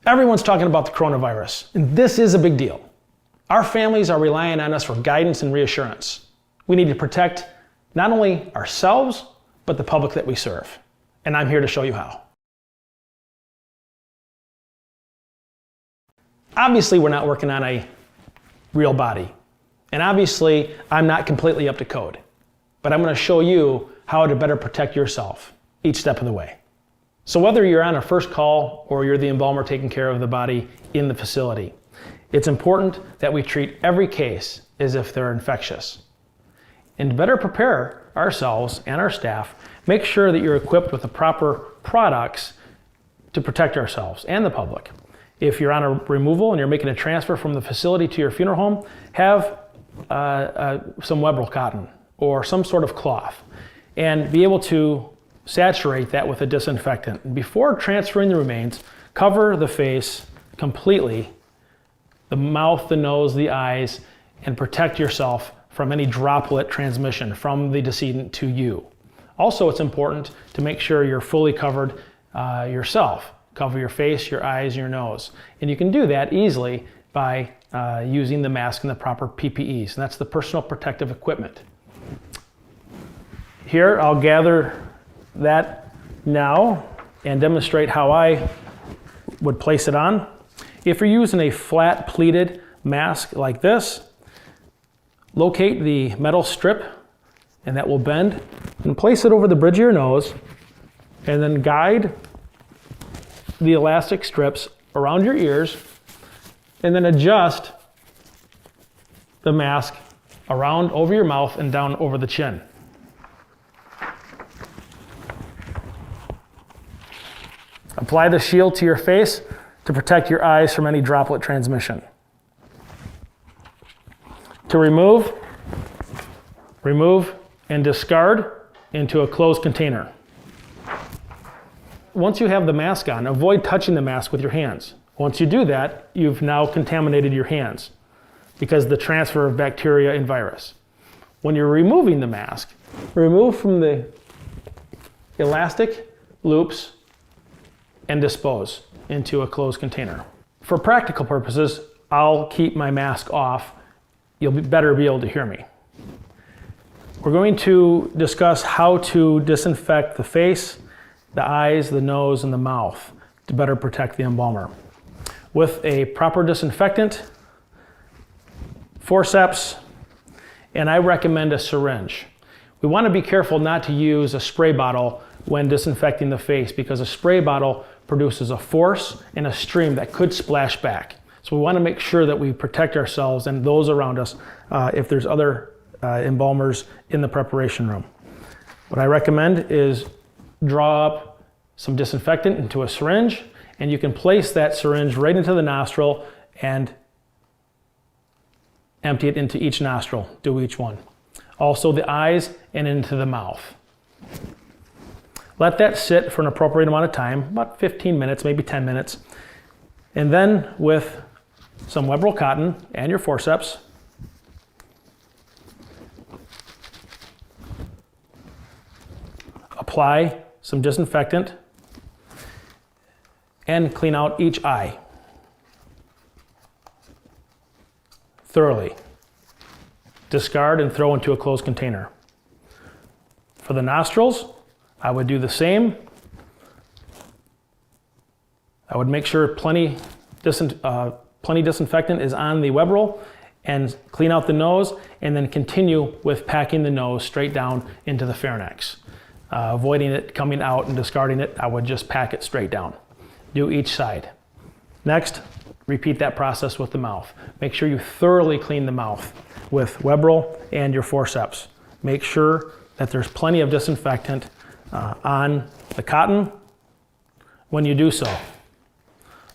Everyone's talking about the coronavirus, and this is a big deal. Our families are relying on us for guidance and reassurance. We need to protect not only ourselves, but the public that we serve. And I'm here to show you how. Obviously, we're not working on a real body. And obviously, I'm not completely up to code. But I'm going to show you how to better protect yourself each step of the way. So whether you're on a first call or you're the embalmer taking care of the body in the facility, it's important that we treat every case as if they're infectious. And to better prepare ourselves and our staff, make sure that you're equipped with the proper products to protect ourselves and the public. If you're on a removal and you're making a transfer from the facility to your funeral home, have some Webrel cotton or some sort of cloth and be able to saturate that with a disinfectant. Before transferring the remains, cover the face completely, the mouth, the nose, the eyes, and protect yourself from any droplet transmission from the decedent to you. Also, it's important to make sure you're fully covered yourself. Cover your face, your eyes, your nose. And you can do that easily by using the mask and the proper PPEs, and that's the personal protective equipment. Here, I'll gather that now and demonstrate how I would place it on. If you're using a flat pleated mask like this, locate the metal strip, and that will bend, and place it over the bridge of your nose, and then guide the elastic strips around your ears, and then adjust the mask around over your mouth and down over the chin. Apply the shield to your face to protect your eyes from any droplet transmission. To remove and discard into a closed container. Once you have the mask on, avoid touching the mask with your hands. Once you do that, you've now contaminated your hands because of the transfer of bacteria and virus. When you're removing the mask, remove from the elastic loops and dispose into a closed container. For practical purposes, I'll keep my mask off. You'll better be able to hear me. We're going to discuss how to disinfect the face, the eyes, the nose, and the mouth to better protect the embalmer. With a proper disinfectant, forceps, and I recommend a syringe. We want to be careful not to use a spray bottle when disinfecting the face because a spray bottle produces a force and a stream that could splash back. So we want to make sure that we protect ourselves and those around us if there's other embalmers in the preparation room. What I recommend is draw up some disinfectant into a syringe, and you can place that syringe right into the nostril and empty it into each nostril. Do each one. Also the eyes and into the mouth. Let that sit for an appropriate amount of time, about 15 minutes, maybe 10 minutes. And then with some Webrel cotton and your forceps, apply some disinfectant and clean out each eye thoroughly. Discard and throw into a closed container. For the nostrils, I would do the same. I would make sure plenty disinfectant is on the Webrel and clean out the nose, and then continue with packing the nose straight down into the pharynx. Avoiding it coming out and discarding it, I would just pack it straight down. Do each side. Next, repeat that process with the mouth. Make sure you thoroughly clean the mouth with Webrel and your forceps. Make sure that there's plenty of disinfectant on the cotton when you do so.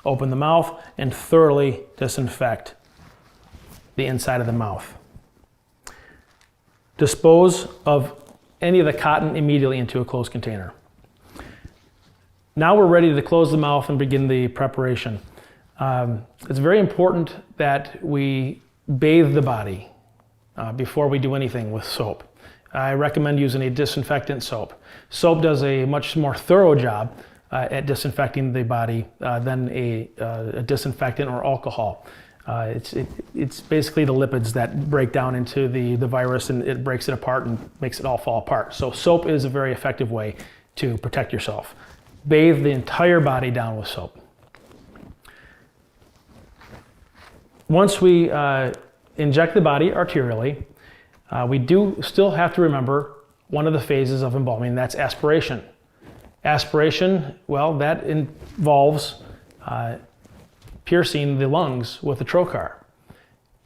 Open the mouth and thoroughly disinfect the inside of the mouth. Dispose of any of the cotton immediately into a closed container. Now we're ready to close the mouth and begin the preparation. It's very important that we bathe the body before we do anything with soap. I recommend using a disinfectant soap. Soap does a much more thorough job at disinfecting the body than a disinfectant or alcohol. It's basically the lipids that break down into the virus, and it breaks it apart and makes it all fall apart. So soap is a very effective way to protect yourself. Bathe the entire body down with soap. Once we inject the body arterially, we do still have to remember one of the phases of embalming, that's aspiration. Aspiration, well, that involves piercing the lungs with a trocar.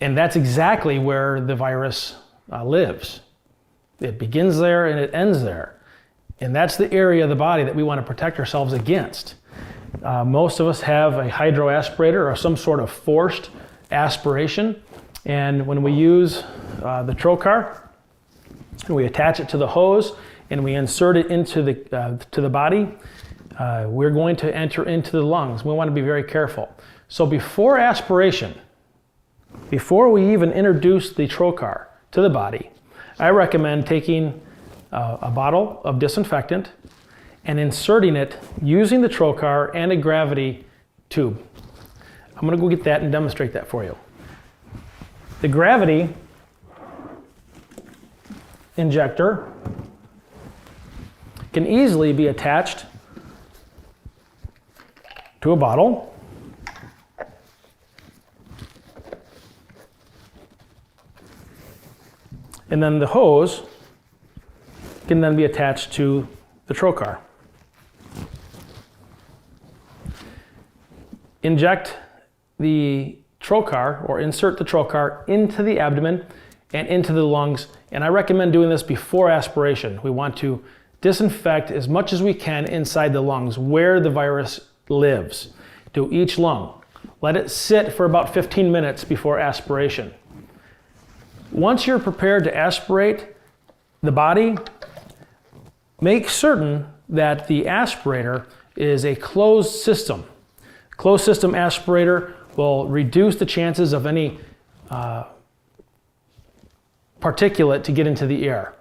And that's exactly where the virus lives. It begins there and it ends there. And that's the area of the body that we want to protect ourselves against. Most of us have a hydroaspirator or some sort of forced aspiration. And when we use the trocar, we attach it to the hose and we insert it into the body, we're going to enter into the lungs. We want to be very careful. So before aspiration, before we even introduce the trocar to the body, I recommend taking a bottle of disinfectant and inserting it using the trocar and a gravity tube. I'm going to go get that and demonstrate that for you. The gravity injector can easily be attached to a bottle. And then the hose can then be attached to the trocar. Inject the trocar or insert the trocar into the abdomen and into the lungs. And I recommend doing this before aspiration. We want to disinfect as much as we can inside the lungs where the virus lives. Do each lung. Let it sit for about 15 minutes before aspiration. Once you're prepared to aspirate the body, make certain that the aspirator is a closed system. Closed system aspirator will reduce the chances of any particulate to get into the air.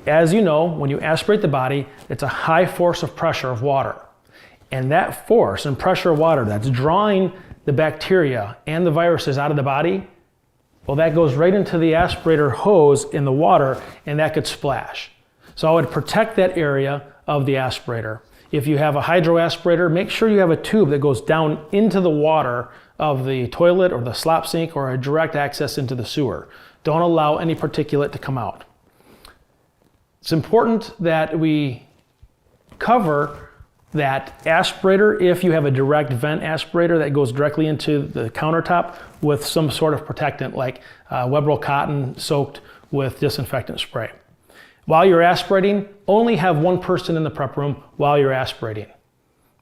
As you know, when you aspirate the body, it's a high force of pressure of water. And that force and pressure of water that's drawing the bacteria and the viruses out of the body, well, that goes right into the aspirator hose in the water, and that could splash. So I would protect that area of the aspirator. If you have a hydroaspirator, make sure you have a tube that goes down into the water of the toilet or the slop sink or a direct access into the sewer. Don't allow any particulate to come out. It's important that we cover that aspirator, if you have a direct vent aspirator that goes directly into the countertop, with some sort of protectant like web roll cotton soaked with disinfectant spray. While you're aspirating, only have one person in the prep room while you're aspirating.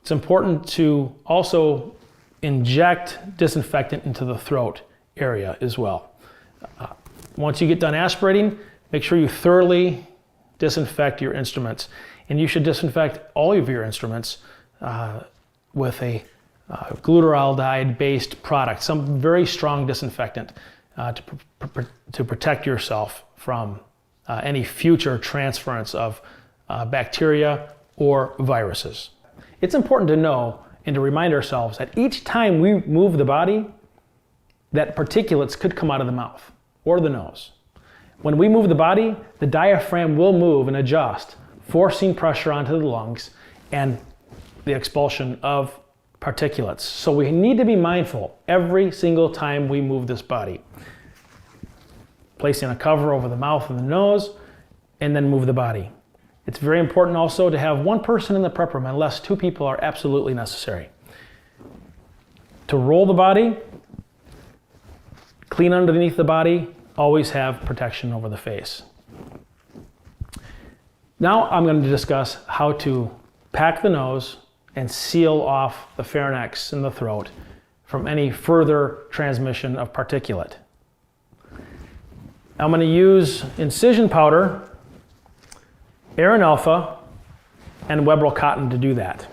It's important to also inject disinfectant into the throat area as well. Once you get done aspirating, make sure you thoroughly disinfect your instruments. And you should disinfect all of your instruments with a glutaraldehyde-based product, some very strong disinfectant to protect yourself from any future transference of bacteria or viruses. It's important to know and to remind ourselves that each time we move the body, that particulates could come out of the mouth or the nose. When we move the body, the diaphragm will move and adjust, forcing pressure onto the lungs and the expulsion of particulates. So we need to be mindful every single time we move this body. Placing a cover over the mouth and the nose, and then move the body. It's very important also to have one person in the prep room unless two people are absolutely necessary. To roll the body, clean underneath the body, always have protection over the face. Now I'm going to discuss how to pack the nose and seal off the pharynx and the throat from any further transmission of particulate. I'm going to use incision powder, Aran Alpha, and web roll cotton to do that.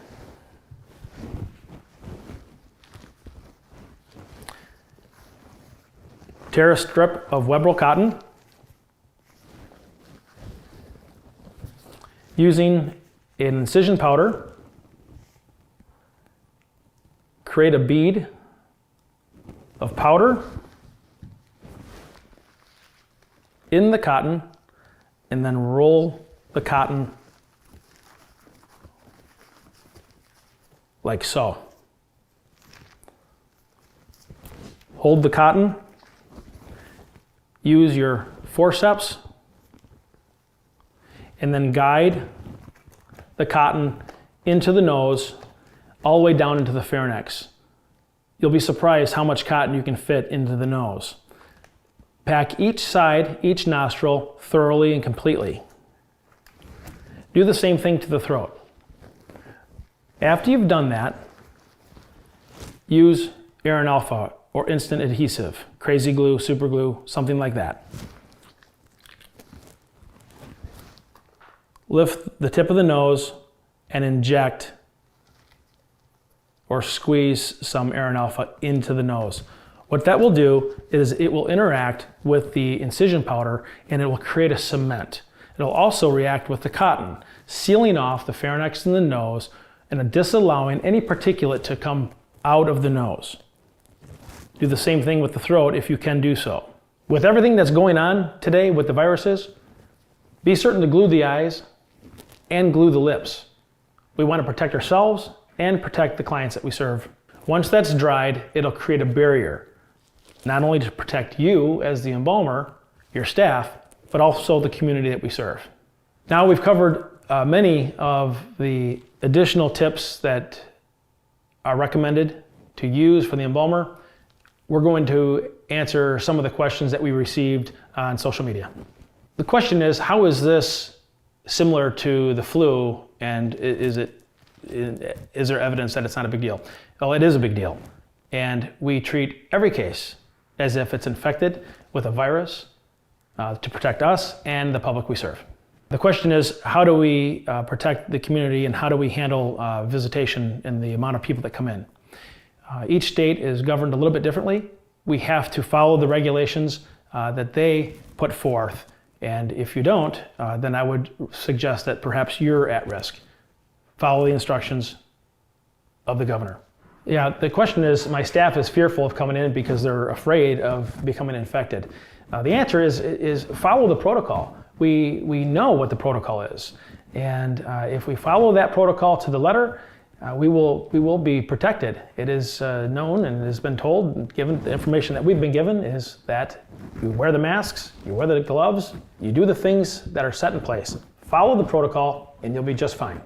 Tear a strip of web roll cotton. Using an incision powder, create a bead of powder in the cotton and then roll the cotton like so. Hold the cotton, use your forceps, and then guide the cotton into the nose, all the way down into the pharynx. You'll be surprised how much cotton you can fit into the nose. Pack each side, each nostril, thoroughly and completely. Do the same thing to the throat. After you've done that, use Aran Alpha or instant adhesive, crazy glue, super glue, something like that. Lift the tip of the nose and inject or squeeze some Aran Alpha into the nose. What that will do is it will interact with the incision powder and it will create a cement. It'll also react with the cotton, sealing off the pharynx and the nose and disallowing any particulate to come out of the nose. Do the same thing with the throat if you can do so. With everything that's going on today with the viruses, be certain to glue the eyes and glue the lips. We want to protect ourselves and protect the clients that we serve. Once that's dried, it'll create a barrier, not only to protect you as the embalmer, your staff, but also the community that we serve. Now we've covered many of the additional tips that are recommended to use for the embalmer. We're going to answer some of the questions that we received on social media. The question is, how is this similar to the flu, and is there evidence that it's not a big deal? Well, it is a big deal. And we treat every case as if it's infected with a virus to protect us and the public we serve. The question is, how do we protect the community and how do we handle visitation and the amount of people that come in? Each state is governed a little bit differently. We have to follow the regulations that they put forth. And if you don't, then I would suggest that perhaps you're at risk. Follow the instructions of the governor. Yeah, the question is, my staff is fearful of coming in because they're afraid of becoming infected. The answer is follow the protocol. We know what the protocol is. And if we follow that protocol to the letter, we will be protected. It is known and has been told, and given the information that we've been given, is that you wear the masks, you wear the gloves, you do the things that are set in place. Follow the protocol and you'll be just fine.